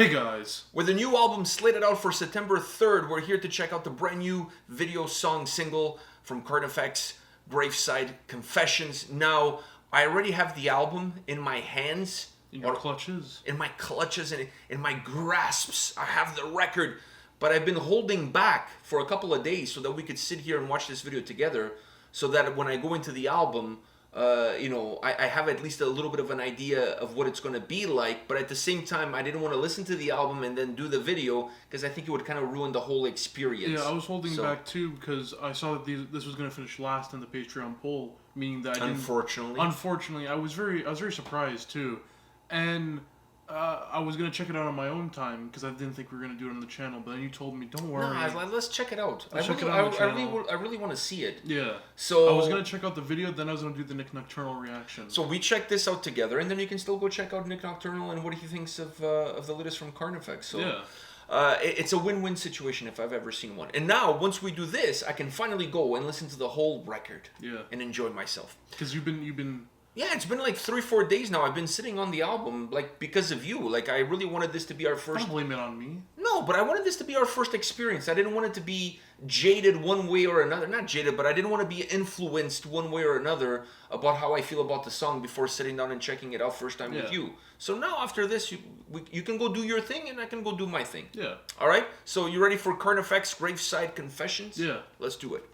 Hey guys! With the new album slated out for September 3rd, we're here to check out the brand new video song single from Carnifex, Graveside, Confessions. Now, I already have the album in my hands. In your clutches? In my clutches and in my grasps. I have the record, but I've been holding back for a couple of days so that we could sit here and watch this video together, so that when I go into the album, I have at least a little bit of an idea of what it's going to be like, but at the same time, I didn't want to listen to the album and then do the video, because I think it would kind of ruin the whole experience. Yeah, I was holding back too, because I saw that this was going to finish last in the Patreon poll, meaning that I didn't... Unfortunately, I was very surprised too, and I was going to check it out on my own time, because I didn't think we were going to do it on the channel, but then you told me, don't worry. No, let's check it out. I really want to see it. Yeah. So I was going to check out the video, then I was going to do the Nick Nocturnal reaction. So we checked this out together, and then you can still go check out Nick Nocturnal and what he thinks of the latest from Carnifex. So yeah. It's a win-win situation if I've ever seen one. And now, once we do this, I can finally go and listen to the whole record. Yeah. And enjoy myself. Because you've been... Yeah, it's been like 3-4 days now. I've been sitting on the album, like, because of you. Like, I really wanted this to be our first... Don't blame it on me. No, but I wanted this to be our first experience. I didn't want it to be jaded one way or another. Not jaded, but I didn't want to be influenced one way or another about how I feel about the song before sitting down and checking it out first time with you. So now, after this, you can go do your thing, and I can go do my thing. Yeah. All right? So you ready for Carnifex Graveside Confessions? Yeah. Let's do it.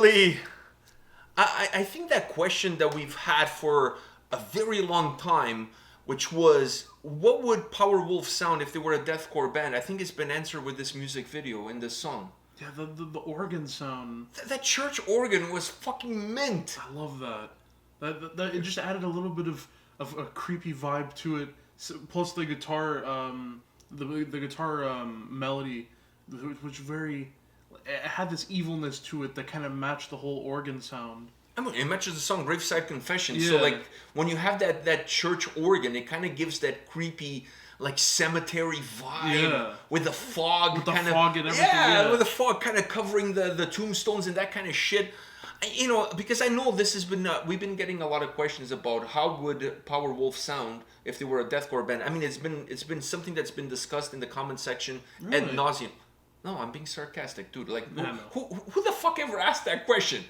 Ultimately, I think that question that we've had for a very long time, which was, what would Powerwolf sound if they were a deathcore band? I think it's been answered with this music video and this song. Yeah, the organ sound. That church organ was fucking mint. I love that. That it just added a little bit of a creepy vibe to it. Plus the guitar, the guitar melody, which it had this evilness to it that kind of matched the whole organ sound. I mean, it matches the song Graveside Confession. Yeah. So, like, when you have that church organ, it kind of gives that creepy, like, cemetery vibe with the fog. With the fog and everything. Yeah, with the fog kind of covering the tombstones and that kind of shit. You know, because I know this has been, we've been getting a lot of questions about how would Powerwolf sound if they were a deathcore band. I mean, it's been something that's been discussed in the comment section ad nauseum. No, I'm being sarcastic, dude. Like, who the fuck ever asked that question?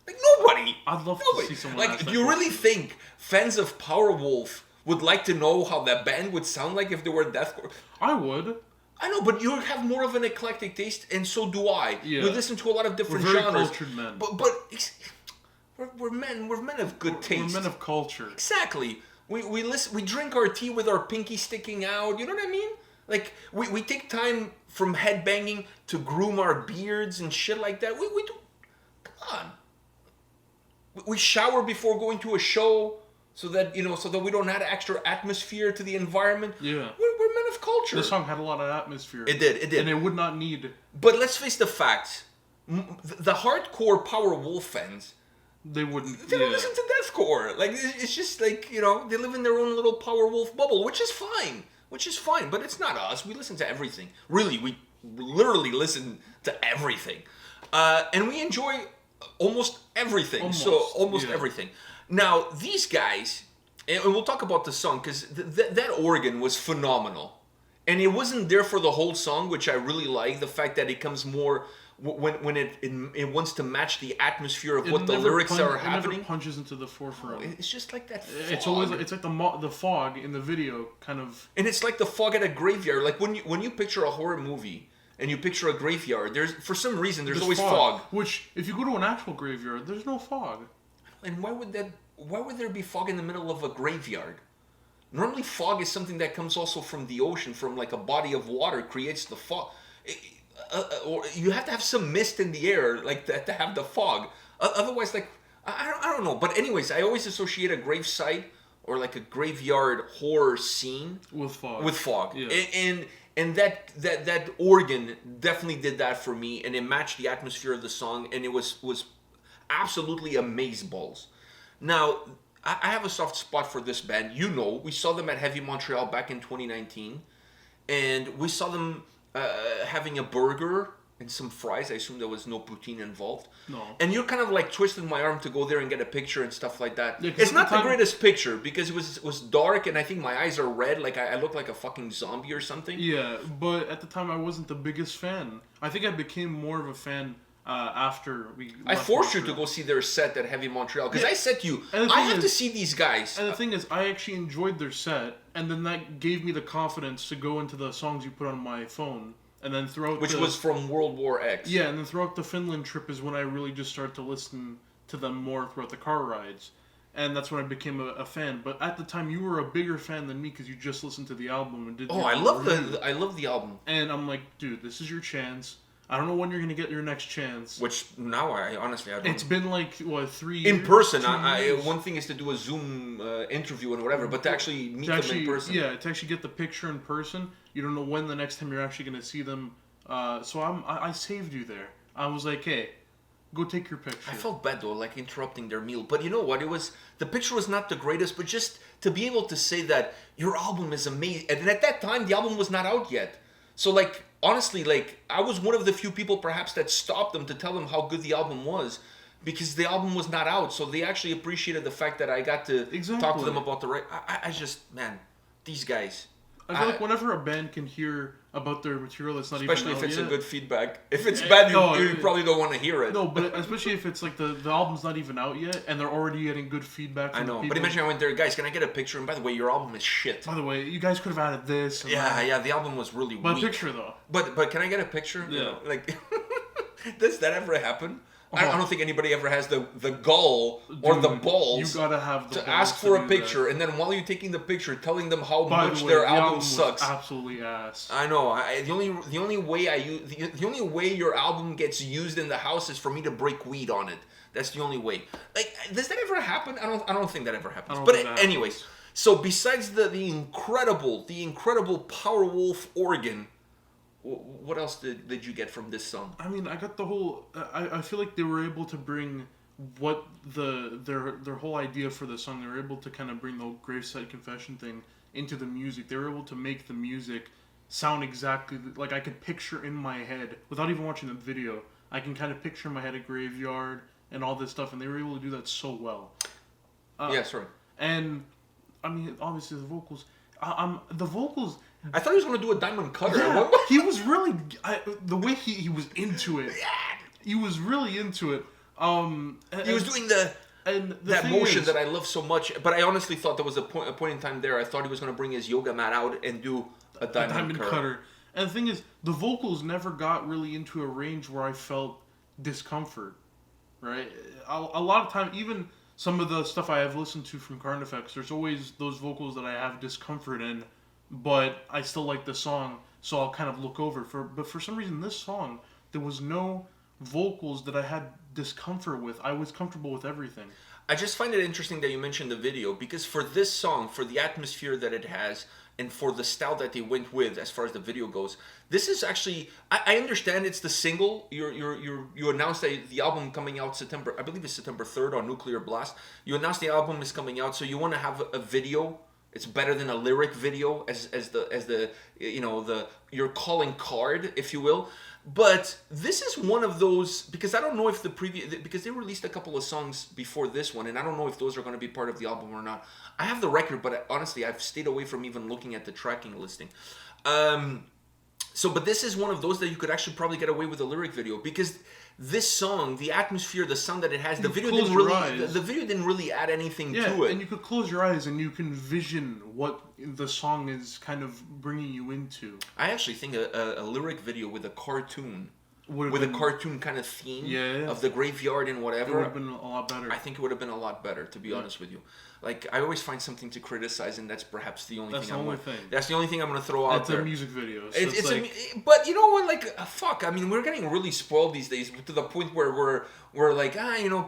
Like, nobody. I'd love to see someone ask that. Do you really think fans of Powerwolf would like to know how that band would sound like if they were deathcore? I would. I know, but you have more of an eclectic taste, and so do I. Yeah. We listen to a lot of different genres. We're very cultured men. But we're men of good taste. We're men of culture. Exactly. We listen. We drink our tea with our pinky sticking out. You know what I mean? Like, we take time from headbanging to groom our beards and shit like that. We do. Come on. We shower before going to a show so that we don't add extra atmosphere to the environment. Yeah. We're men of culture. The song had a lot of atmosphere. It did. And it would not need... But let's face the facts. The hardcore Powerwolf fans... They wouldn't... They don't listen to deathcore. Like, it's just like, they live in their own little Powerwolf bubble, which is fine. But it's not us. We listen to everything. Really, we literally listen to everything. And we enjoy... almost everything. Almost everything. Now, these guys, and we'll talk about the song, because that organ was phenomenal. And it wasn't there for the whole song, which I really like. The fact that it comes more when it wants to match the atmosphere of what the lyrics are happening. It never punches into the forefront. It's just like that fog. It's like the fog in the video, kind of. And it's like the fog at a graveyard. Like when you picture a horror movie, and you picture a graveyard, for some reason there's always fog. Which, if you go to an actual graveyard, there's no fog. And why would there be fog in the middle of a graveyard? Normally fog is something that comes also from the ocean, from like a body of water creates the fog. Or you have to have some mist in the air like that to have the fog. Otherwise, like, I don't know. But anyways, I always associate a gravesite or like a graveyard horror scene with fog. Yeah. And that organ definitely did that for me, and it matched the atmosphere of the song, and it was absolutely amazeballs. Now, I have a soft spot for this band. We saw them at Heavy Montreal back in 2019, and we saw them having a burger and some fries. I assume there was no poutine involved. No. And you're kind of like twisting my arm to go there and get a picture and stuff like that. Yeah, it's not the greatest picture because it was dark and I think my eyes are red. Like I look like a fucking zombie or something. Yeah, but at the time I wasn't the biggest fan. I think I became more of a fan after we. I forced you to go see their set at Heavy Montreal because I said to you, I have to see these guys. And the thing is, I actually enjoyed their set, and then that gave me the confidence to go into the songs you put on my phone. And then throughout Which was from World War X. Yeah, and then throughout the Finland trip is when I really just started to listen to them more throughout the car rides. And that's when I became a fan. But at the time, you were a bigger fan than me because you just listened to the album and did. Oh, I love the album. And I'm like, dude, this is your chance. I don't know when you're gonna get your next chance. Which now I honestly don't. It's been like 3 years. In person, one thing is to do a Zoom interview and whatever, but to actually meet them in person. Yeah, to actually get the picture in person, you don't know when the next time you're actually gonna see them. So I saved you there. I was like, hey, go take your picture. I felt bad though, like interrupting their meal. But you know what? The picture was not the greatest, but just to be able to say that your album is amazing. And at that time, the album was not out yet. So like, honestly, like, I was one of the few people perhaps that stopped them to tell them how good the album was. Because the album was not out. So they actually appreciated the fact that I got to talk to them about the right. I just, man, these guys. I feel like whenever a band can hear about their material that's not even out yet... Especially if it's a good feedback. If it's bad, you probably don't want to hear it. No, but especially if it's like the album's not even out yet, and they're already getting good feedback from people. But imagine I went there, guys, can I get a picture? And by the way, your album is shit. By the way, you guys could have added this. Yeah, the album was really weak. But a picture, though. But can I get a picture? Yeah. Like, does that ever happen? I don't think anybody ever has the gall or the balls you gotta have the to ask for a picture, and then while you're taking the picture, telling them how much their album sucks. Absolutely ass. I know. The only way your album gets used in the house is for me to break weed on it. That's the only way. Like, does that ever happen? I don't think that ever happens. But anyways, so besides the incredible Powerwolf organ, what else did you get from this song? I mean, I got the whole. I feel like they were able to bring what their whole idea for the song. They were able to kind of bring the Graveside Confession thing into the music. They were able to make the music sound exactly like I could picture in my head without even watching the video. I can kind of picture in my head a graveyard and all this stuff, and they were able to do that so well. Yes, right. And I mean, obviously the vocals. The vocals. I thought he was going to do a diamond cutter. Yeah, he was really... the way he was into it. He was really into it. He was doing that motion that I love so much. But I honestly thought there was a point in time there. I thought he was going to bring his yoga mat out and do a diamond cutter. And the thing is, the vocals never got really into a range where I felt discomfort. Right? A lot of time, even some of the stuff I have listened to from Carnifex, there's always those vocals that I have discomfort in. But I still like the song, so I'll kind of look over. But for some reason, this song, there was no vocals that I had discomfort with. I was comfortable with everything. I just find it interesting that you mentioned the video, because for this song, for the atmosphere that it has, and for the style that they went with as far as the video goes, this is actually... I understand it's the single. You announced that the album coming out September... I believe it's September 3rd on Nuclear Blast. You announced the album is coming out, so you want to have a video... It's better than a lyric video as the your calling card, if you will. But this is one of those, because I don't know if because they released a couple of songs before this one, and I don't know if those are going to be part of the album or not. I have the record, but honestly, I've stayed away from even looking at the tracking listing. But this is one of those that you could actually probably get away with a lyric video, because this song, the atmosphere, the sound that it has, the video didn't really add anything to it. And you could close your eyes and you can vision what the song is kind of bringing you into. I actually think a lyric video with a cartoon, a cartoon kind of theme of the graveyard and whatever, it would have been a lot better. I think it would have been a lot better, to be honest with you. Like, I always find something to criticize, and that's perhaps the only thing. That's the only thing I'm going to throw out there. It's a music video. So but you know what? Like, fuck. I mean, we're getting really spoiled these days to the point where we're like,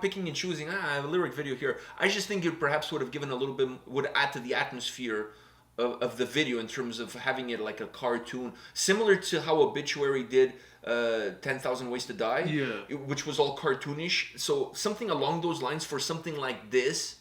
picking and choosing. I have a lyric video here. I just think it perhaps would have given a little bit, would add to the atmosphere of the video in terms of having it like a cartoon, similar to how Obituary did 10,000 Ways to Die, which was all cartoonish. So something along those lines for something like this,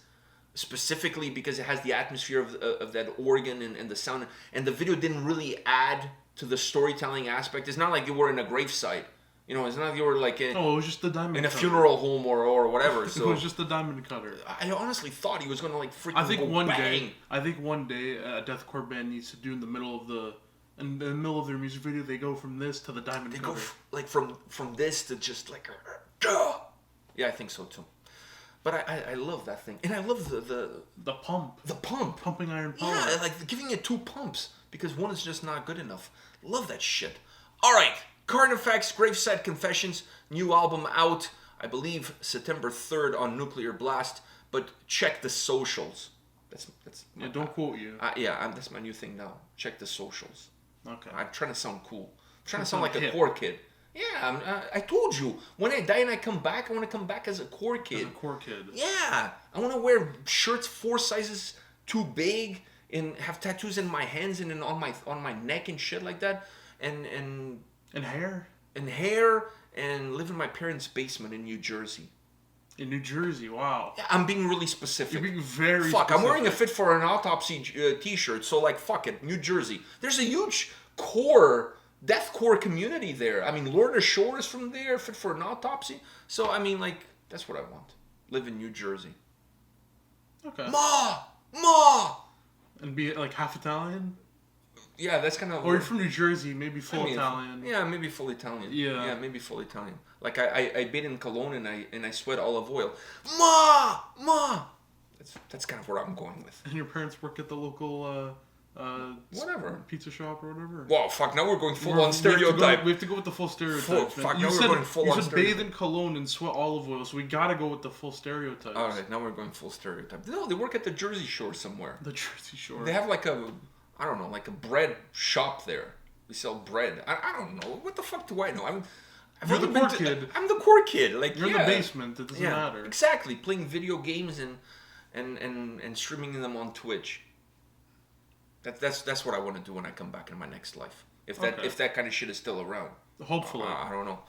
specifically because it has the atmosphere of that organ and the sound, and the video didn't really add to the storytelling aspect. It's not like you were in a graveside. You know, it's not like you were like it was just the diamond in a funeral home or whatever. So it was just the diamond cutter. I honestly thought he was gonna like freaking I think one day a deathcore band needs to do in the middle of their music video, they go from this to the diamond cutter. They go from this to just like yeah, I think so too. But I love that thing, and I love the pump, pumping iron power. Yeah, like giving it 2 pumps because one is just not good enough. Love that shit. All right, Carnifex, Graveside Confessions, new album out, I believe September 3rd on Nuclear Blast. But check the socials. That's don't quote you. That's my new thing now. Check the socials. Okay. I'm trying to sound cool. I'm trying to sound like a core kid. Yeah, I told you. When I die and I come back, I want to come back as a core kid. Yeah. I want to wear shirts 4 sizes too big and have tattoos in my hands and on my neck and shit like that. And hair. And hair and live in my parents' basement in New Jersey. In New Jersey, wow. Yeah, I'm being really specific. You're being very specific. I'm wearing a Fit for an Autopsy t-shirt, so like, fuck it, New Jersey. There's a huge deathcore community there. I mean, Lorna Shore is from there, Fit for an Autopsy. So, I mean, like, that's what I want. Live in New Jersey. Okay. Ma! And be, like, half Italian? Yeah, that's kind of... Or you're from New Jersey, maybe full Italian. Yeah, maybe full Italian. Yeah, maybe full Italian. Like, I bathe in cologne and I sweat olive oil. Ma! That's kind of where I'm going with. And your parents work at the local Whatever. Pizza shop or whatever. Well, fuck, now we're going full on stereotype. We have to go with the full stereotype. Fuck, now we're going full on stereotype. You said bathe in cologne and sweat olive oil, so we gotta go with the full stereotypes. Alright, now we're going full stereotype. No, they work at the Jersey Shore somewhere. The Jersey Shore. They have like a, I don't know, like a bread shop there. We sell bread. I don't know. What the fuck do I know? You're the core kid. I'm the core kid. Like, you're in the basement. It doesn't matter. Exactly. Playing video games and streaming them on Twitch. That's what I want to do when I come back in my next life. If that kind of shit is still around. Hopefully. I don't know.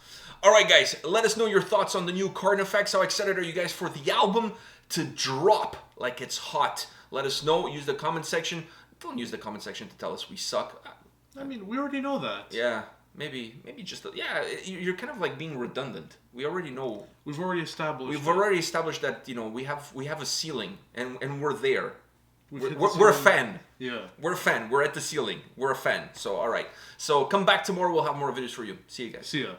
All right, guys. Let us know your thoughts on the new Carnifex. How excited are you guys for the album to drop like it's hot? Let us know. Use the comment section. Don't use the comment section to tell us we suck. I mean, we already know that. Yeah. Maybe just... you're kind of like being redundant. We already know. We've already established that, you know, we have a ceiling and we're there. We're a fan. Yeah. We're a fan. We're at the ceiling. We're a fan. So, all right. So, come back tomorrow. We'll have more videos for you. See you guys. See ya.